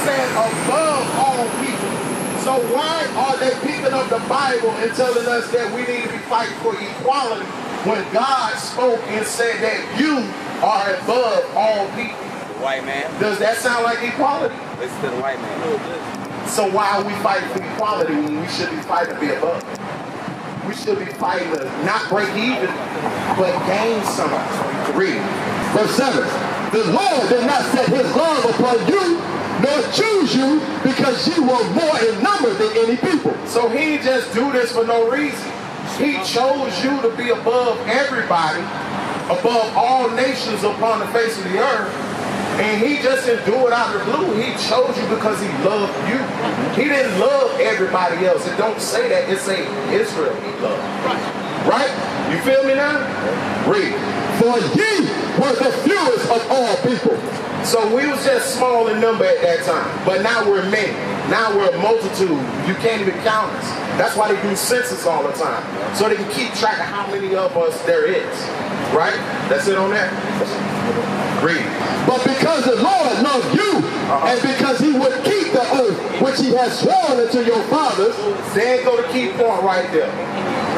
said above all people. So why are they picking up the Bible and telling us that we need to be fighting for equality when God spoke and said that you are above all people? The white man. Does that sound like equality? Listen to the white man. So why are we fighting for equality when we should be fighting to be above? We should be fighting to not break even, but gain something. Read. Verse 7. The Lord did not set his love upon you, nor choose you, because you were more in number than any people. So he didn't just do this for no reason. He chose you to be above everybody, above all nations upon the face of the earth. And he just didn't do it out of the blue. He chose you because he loved you. He didn't love everybody else. It don't say that. It say Israel he loved. Right? You feel me now? Read. For ye were the fewest of all people. So we was just small in number at that time. But now we're many. Now we're a multitude. You can't even count us. That's why they do census all the time. So they can keep track of how many of us there is. Right? That's it on that? Read. But because the Lord loved you, and because he would keep the oath which he has sworn unto your fathers. There go the key point right there.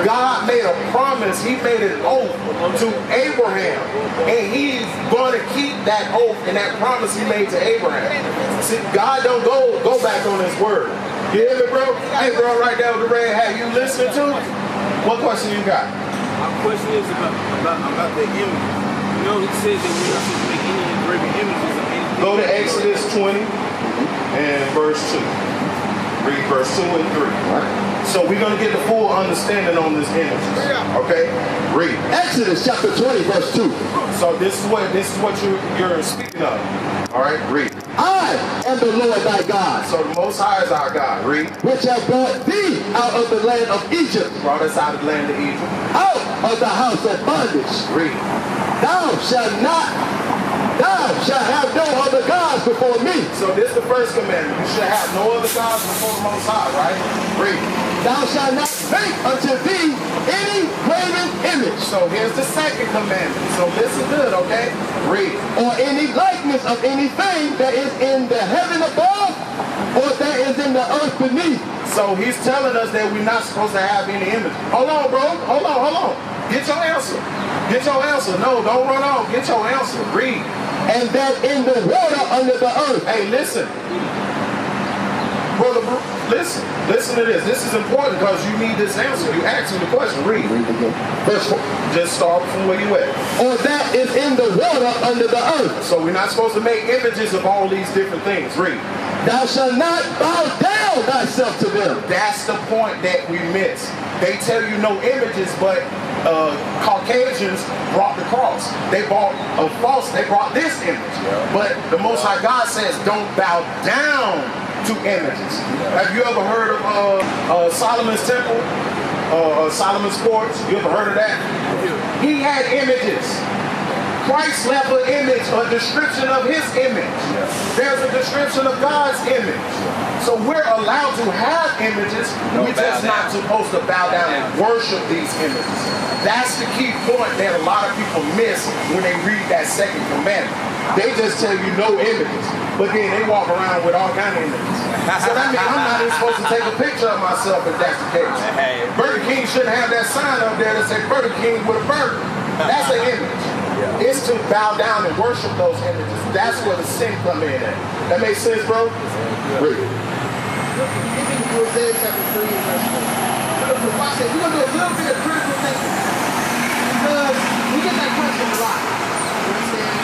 God made a promise. He made an oath to Abraham. And he's going to keep that oath and that promise he made to Abraham. See, God don't go back on his word. You hear me, bro? Hey, bro, right there with the red hat. You listening to it? What question you got? My question is about the image. You know, it says that we're not supposed to make any engraven images of anything. Go to Exodus 20 and verse 2. Read verse 2 and 3. Right. So we're going to get the full understanding on this image. Okay? Read. Exodus chapter 20, verse 2. So this is what you're speaking of. All right? Read. I am the Lord thy God. So the Most High is our God. Read. Which have brought thee out of the land of Egypt. Brought us out of the land of Egypt. Out of the house of bondage. Read. Thou shalt have no other gods before me. So this is the first commandment. You shall have no other gods before the Most High, right? Read. Thou shalt not make unto thee any graven image. So here's the second commandment. So listen good, okay? Read. Or any likeness of anything that is in the heaven above, or that is in the earth beneath. So he's telling us that we're not supposed to have any image. Hold on, bro. Hold on. Get your answer. Get your answer. No, don't run off. Get your answer. Read. And that in the water under the earth. Hey, listen. Brother, listen. Listen to this. This is important because you need this answer. You asked me the question. Read. Verse 4. Just start from where you at. Or that is in the water under the earth. So we're not supposed to make images of all these different things. Read. Thou shalt not bow down thyself to them. That's the point that we miss. They tell you no images, but Caucasians brought the cross. They brought this image. But the Most High God says don't bow down to images. Have you ever heard of Solomon's temple? Solomon's porch? You ever heard of that? He had images. Christ left an image, a description of his image. There's a description of God's image. So we're allowed to have images. We're just not supposed to bow down and worship these images. That's the key point that a lot of people miss when they read that second commandment. They just tell you no images, but then they walk around with all kinds of images. So that means I'm not even supposed to take a picture of myself if that's the case. Burger King shouldn't have that sign up there that says Burger King with a burger. That's an image. It's to bow down and worship those images. That's where the sin come in at. That makes sense, bro? Read. Isaiah chapter 3 and verse 4. Watch that. We're going to do a little bit of critical thinking. Because we get that question a lot. You understand?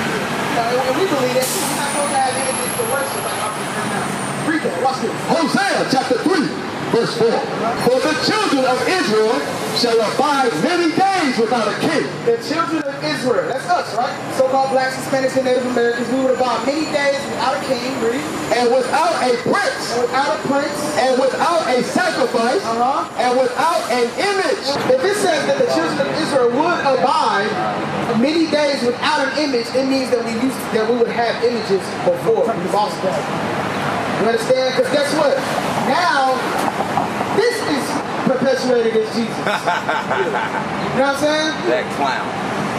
And we believe that we're not supposed to have images to worship like I'm saying now. Read that. Watch this. Hosea chapter 3. Verse 4. For the children of Israel shall abide many days without a king. The children of Israel, that's us, right? So-called blacks, Hispanics, and Native Americans, we would abide many days without a king, read. And without a prince. And without a prince. And without a sacrifice. And without an image. If it says that the children of Israel would abide many days without an image, it means that we would have images before the boss day. You understand? Because guess what? Now, this is perpetuated as Jesus. You know what I'm saying? That clown.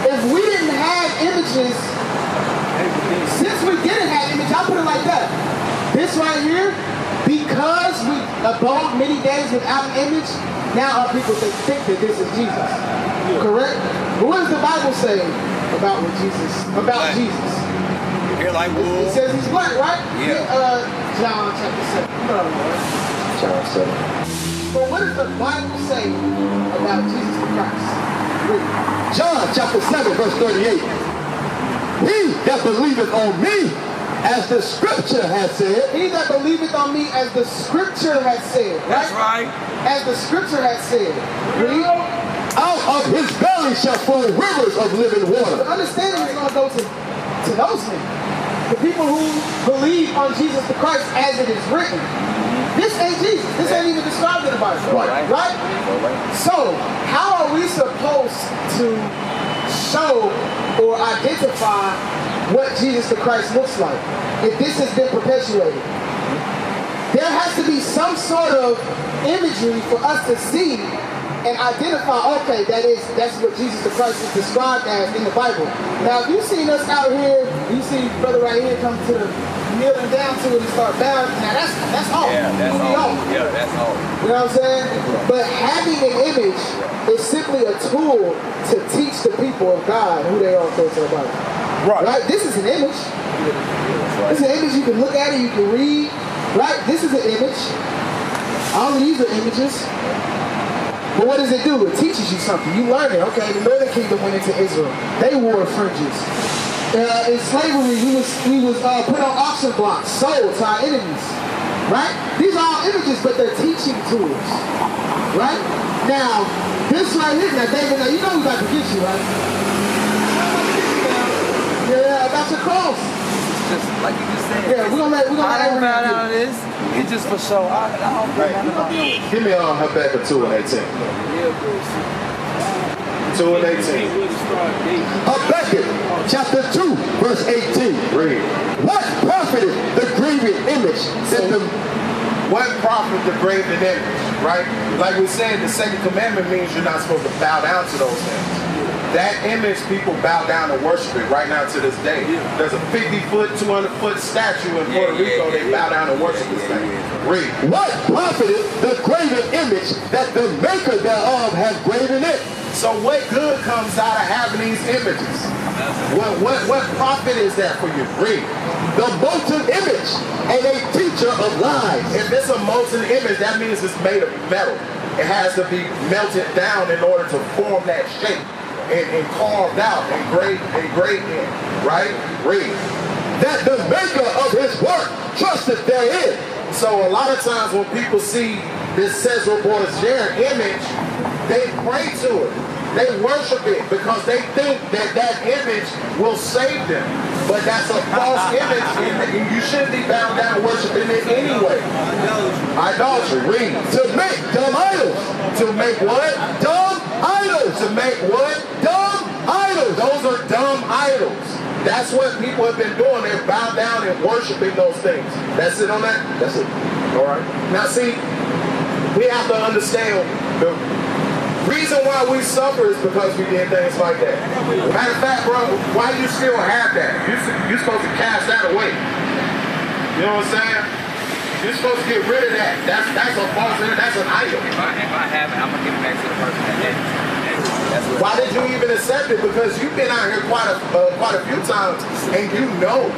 If we didn't have images, since we didn't have images, I'll put it like that. This right because we abode many days without an image, now our people think that this is Jesus. Correct? But what does the Bible say about Jesus? Here like It wool. says he's black, right? Yeah. John chapter 7. No, John 7. but what does the Bible say about Jesus Christ? Read. John chapter 7, verse 38. He that believeth on me, as the scripture has said. He that believeth on me, as the scripture has said. Right? That's right. As the scripture has said. Read. Out of his belly shall flow rivers of living water. The understanding is going to go to those men. The people who believe on Jesus the Christ as it is written. This ain't Jesus. This ain't even described in the Bible. Right? So, how are we supposed to show or identify what Jesus the Christ looks like if this has been perpetuated? There has to be some sort of imagery for us to see and identify, okay, that's what Jesus the Christ is described as in the Bible. Now, if you've seen us out here, you see brother right here come to the kneeling down to it and start bowing. Now that's all. Yeah, that's all. Yeah, that's all. You know what I'm saying? But having an image is simply a tool to teach the people of God who they are according to the Bible. Right? This is an image. It's an image you can look at it, you can read. Right? This is an image. All of these are images. But what does it do? It teaches you something. You learn it. Okay, the northern kingdom went into Israel. They wore fringes. In slavery, we was put on auction blocks, sold to our enemies. Right? These are all images, but they're teaching tools. Right? Now, this right here, now David, now you know we about to get you, right? Yeah, about your cross. Just like you just said. Yeah, we're gonna let I don't everyone bow down to this. It's just for show. I don't bow down to this. Give me Habakkuk 2 and 18. 2 and 18. Habakkuk chapter 2, verse 18. Read. What profited the graven image that the What profit the graven image, right? Like we said, the second commandment means you're not supposed to bow down to those things. That image, people bow down and worship it right now to this day. There's a 50-foot, 200-foot statue in Puerto Rico. They bow down and worship this thing. Read. what profited the graven image that the maker thereof has graven it? So what good comes out of having these images? What profit is that for you? Read. The molten image and a teacher of lies. If it's a molten image, that means it's made of metal. It has to be melted down in order to form that shape and carved out and engraved in. Right? Read. That the maker of his work trusted therein. So a lot of times when people see this Cesar Borgia image, they pray to it. They worship it because they think that image will save them. But that's a false image, and you shouldn't be bound down worshiping it anyway. Idolatry. Read. To make dumb idols. To make what? Dumb idols. To make what? Dumb idols. Those are dumb idols. That's what people have been doing. They're bowed down and worshiping those things. That's it on that? That's it. All right. Now see, we have to understand the reason why we suffer is because we did things like that. Matter of fact, bro, why you still have that? You're supposed to cast that away. You know what I'm saying? You're supposed to get rid of that. That's a false image. That's an idol. If I have it, I'm gonna give it back to the person that did it. That's what. Why did you even accept it? Because you've been out here quite a few times, and you know.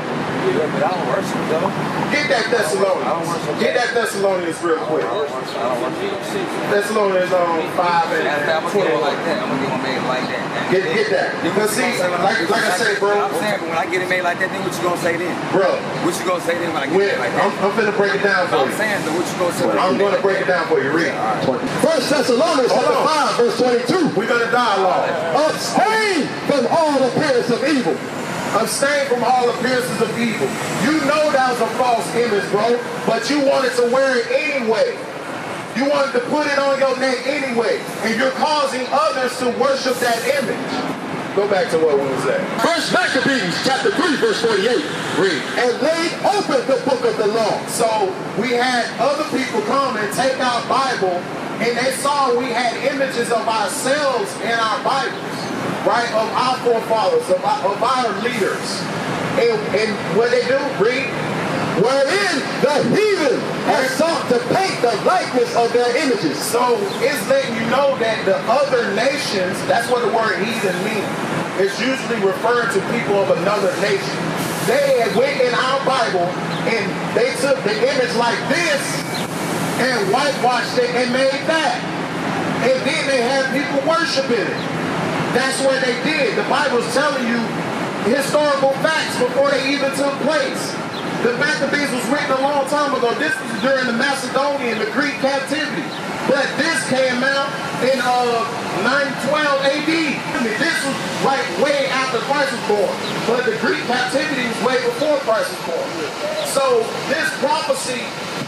But I don't worship though. Get that Thessalonians. Get that Thessalonians real quick. I don't worship. Thessalonians 5 and I'm gonna get 21. one like that. I'm gonna get one made like that. Get that. Because see, like I said, bro. I'm saying, but when I get it made like that, then what you gonna say then? Bro. What you gonna say then when I get it like that? I'm finna break it down for I'm you. saying, so what you gonna say? I'm gonna break it down for you. Read. 1 Thessalonians chapter 5, verse 22. We're gonna dialogue. Abstain from all appearance of evil. Abstain from all appearances of evil. You know that was a false image, bro, but you wanted to wear it anyway. You wanted to put it on your neck anyway, and you're causing others to worship that image. Go back to what we was at. First Maccabees chapter 3, verse 48. Read. And laid open the book of the law. So we had other people come and take our Bible, and they saw we had images of ourselves in our Bibles, right? Of our forefathers, of our leaders. And what they do? Read. Wherein the heathen have sought to paint the likeness of their images. So it's letting you know that the other nations, that's what the word heathen means. It's usually referring to people of another nation. They had went in our Bible and they took the image like this and whitewashed it and made that. And then they had people worshiping it. That's what they did. The Bible's telling you historical facts before they even took place. The Maccabees was written a long time ago. This was during the Macedonian, the Greek captivity. But this came out in 912 AD. This was like way after Christ was born. But the Greek captivity was way before Christ was born. So this prophecy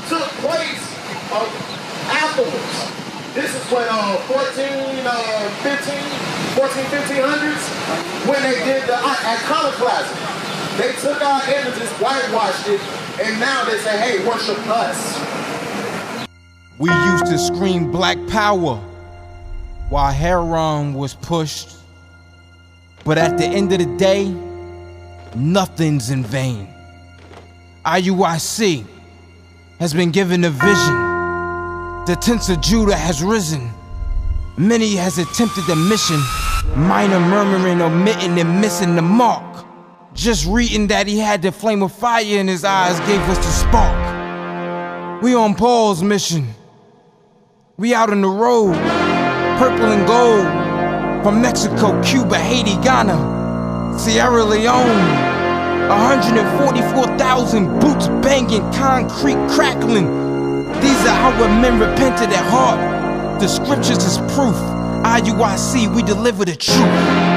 took place afterwards. This is when 1400s, when they did the iconoclasm. They took our images, whitewashed it, and now they say, hey, worship us. We used to scream black power while Heron was pushed. But at the end of the day, nothing's in vain. Iuic has been given a vision. The tents of Judah has risen. Many has attempted the mission, minor murmuring, omitting, and missing the mark. Just reading that he had the flame of fire in his eyes gave us the spark. We on Paul's mission. We out on the road, purple and gold, from Mexico, Cuba, Haiti, Ghana, Sierra Leone. 144,000 boots banging, concrete crackling. These are how men repented at heart. The scriptures is proof. Iuic, we deliver the truth.